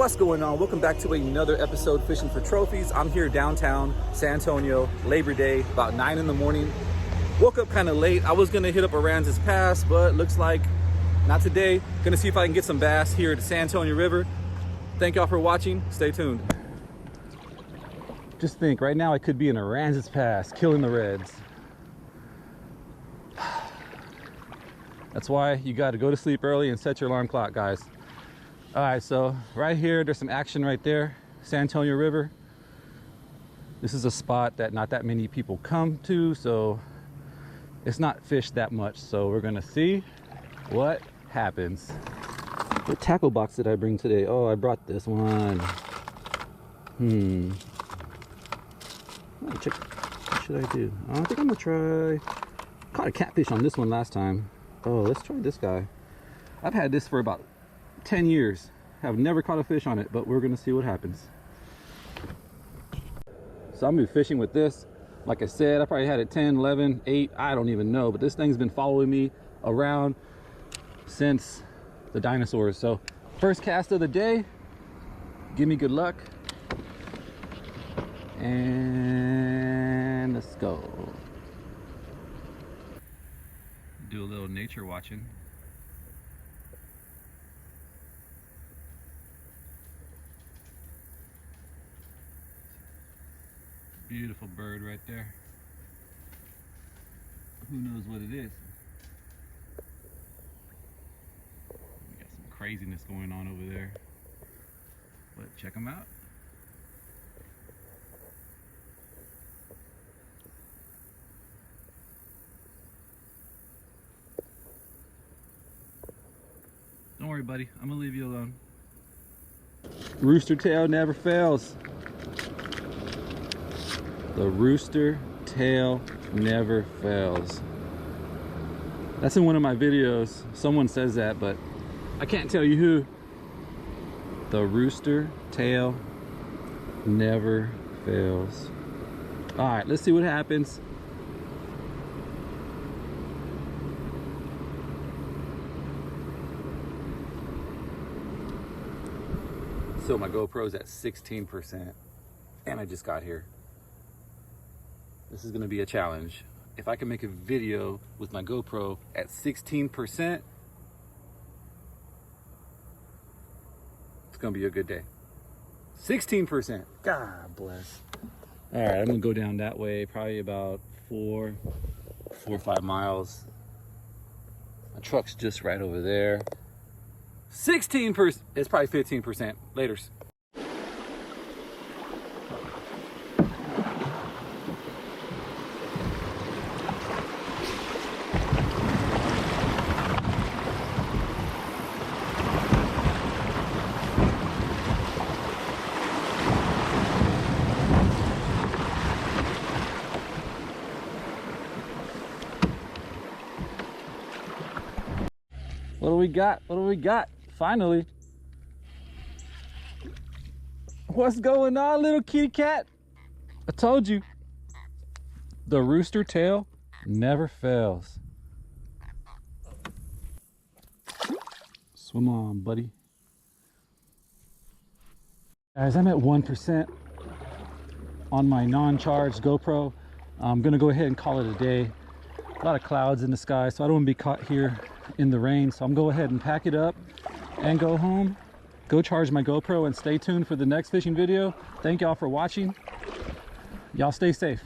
What's going on? Welcome back to another episode Fishing for Trophies. I'm here downtown San Antonio, Labor Day, about 9 in the morning. Woke up kind of late. I was gonna hit up Aransas Pass, but looks like not today. Gonna see if I can get some bass here at the San Antonio River. Thank y'all for watching. Stay tuned. Just think, right now I could be in Aransas Pass killing the reds. That's why you got to go to sleep early and set your alarm clock, guys. All right, so right here, there's some action right there, San Antonio River. This is a spot that not that many people come to, so it's not fished that much. So we're gonna see what happens. What tackle box did I bring today? Oh, I brought this one. Check. What should I do? I think I'm gonna try. Caught a catfish on this one last time. Oh, let's try this guy. I've had this for about 10 years. Have never caught a fish on it, but we're gonna see what happens. So I'm gonna be fishing with this. Like I said, I probably had it 10, 11, 8, I don't even know, but this thing's been following me around since the dinosaurs. So first cast of the day, give me good luck. And let's go. Do a little nature watching. Beautiful bird right there. Who knows what it is? We got some craziness going on over there. But check them out. Don't worry, buddy. I'm gonna leave you alone. Rooster tail never fails. The rooster tail never fails. That's in one of my videos. Someone says that, but I can't tell you who. The rooster tail never fails. All right, let's see what happens. So my GoPro's at 16%, and I just got here. This is gonna be a challenge. If I can make a video with my GoPro at 16%, it's gonna be a good day. 16%, God bless. All right, I'm gonna go down that way, probably about 4 or 5 miles. My truck's just right over there. 16%, it's probably 15%. Laters. What do we got? What do we got? Finally. What's going on, little kitty cat? I told you. The rooster tail never fails. Swim on, buddy. Guys, I'm at 1% on my non-charged GoPro. I'm gonna go ahead and call it a day. A lot of clouds in the sky, so I don't want to be caught here in the rain. So I'm going to go ahead and pack it up and go home, go charge my GoPro, and stay tuned for the next fishing video. Thank y'all for watching. Y'all stay safe.